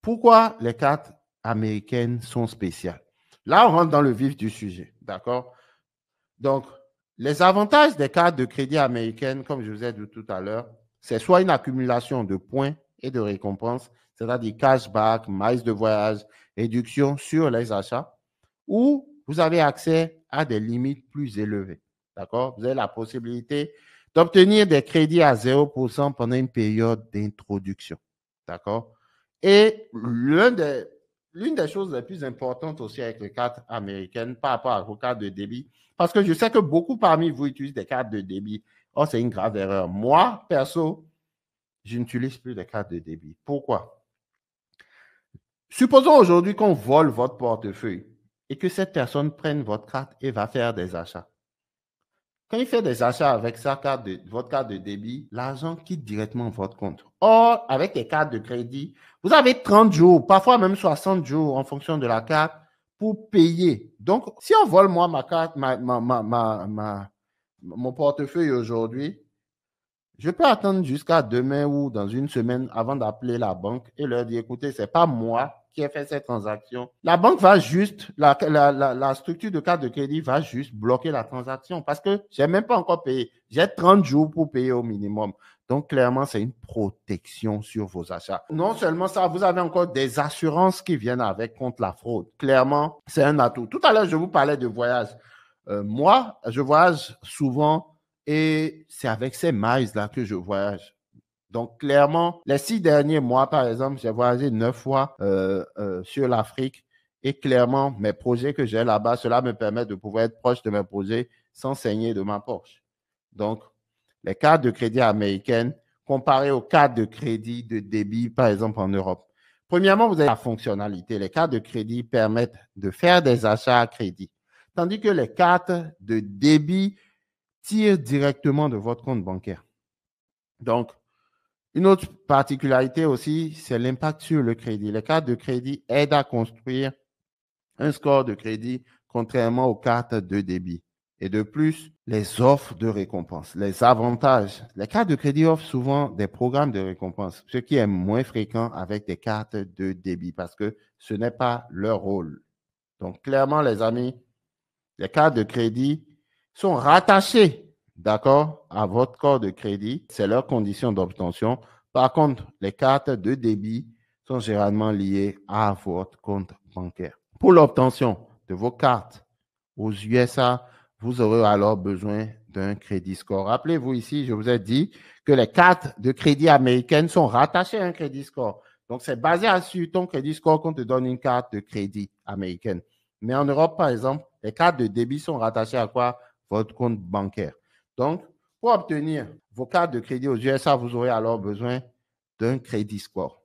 Pourquoi les cartes américaines sont spéciales? Là, on rentre dans le vif du sujet, d'accord? Donc, les avantages des cartes de crédit américaines, comme je vous ai dit tout à l'heure, c'est soit une accumulation de points et de récompenses, c'est-à-dire cashback, miles de voyage, réduction sur les achats, ou vous avez accès à des limites plus élevées. D'accord? Vous avez la possibilité d'obtenir des crédits à 0% pendant une période d'introduction. D'accord? Et l'une des choses les plus importantes aussi avec les cartes américaines par rapport aux cartes de débit, parce que je sais que beaucoup parmi vous utilisent des cartes de débit. Oh, c'est une grave erreur. Moi, perso, je n'utilise plus les cartes de débit. Pourquoi? Supposons aujourd'hui qu'on vole votre portefeuille et que cette personne prenne votre carte et va faire des achats. Quand il fait des achats avec votre carte de débit, l'argent quitte directement votre compte. Or, avec les cartes de crédit, vous avez 30 jours, parfois même 60 jours en fonction de la carte pour payer. Donc, si on vole moi ma carte, mon portefeuille aujourd'hui, je peux attendre jusqu'à demain ou dans une semaine avant d'appeler la banque et leur dire, écoutez, ce n'est pas moi qui ai fait cette transaction. La banque va juste, la structure de carte de crédit va juste bloquer la transaction parce que je n'ai même pas encore payé. J'ai 30 jours pour payer au minimum. Donc, clairement, c'est une protection sur vos achats. Non seulement ça, vous avez encore des assurances qui viennent avec contre la fraude. Clairement, c'est un atout. Tout à l'heure, je vous parlais de voyage. Moi, je voyage souvent et c'est avec ces miles-là que je voyage. Donc, clairement, les 6 derniers mois, par exemple, j'ai voyagé 9 fois sur l'Afrique. Et clairement, mes projets que j'ai là-bas, cela me permet de pouvoir être proche de mes projets sans saigner de ma poche. Donc, les cartes de crédit américaines comparées aux cartes de crédit de débit, par exemple, en Europe. Premièrement, vous avez la fonctionnalité. Les cartes de crédit permettent de faire des achats à crédit, tandis que les cartes de débit tirent directement de votre compte bancaire. Donc, une autre particularité aussi, c'est l'impact sur le crédit. Les cartes de crédit aident à construire un score de crédit contrairement aux cartes de débit. Et de plus, les offres de récompense, les avantages. Les cartes de crédit offrent souvent des programmes de récompense, ce qui est moins fréquent avec des cartes de débit parce que ce n'est pas leur rôle. Donc, clairement, les amis, les cartes de crédit sont rattachées, d'accord, à votre score de crédit. C'est leurs conditions d'obtention. Par contre, les cartes de débit sont généralement liées à votre compte bancaire. Pour l'obtention de vos cartes aux USA, vous aurez alors besoin d'un crédit score. Rappelez-vous ici, je vous ai dit que les cartes de crédit américaines sont rattachées à un crédit score. Donc, c'est basé sur ton crédit score qu'on te donne une carte de crédit américaine. Mais en Europe, par exemple, les cartes de débit sont rattachées à quoi? Votre compte bancaire. Donc, pour obtenir vos cartes de crédit aux USA, vous aurez alors besoin d'un crédit score.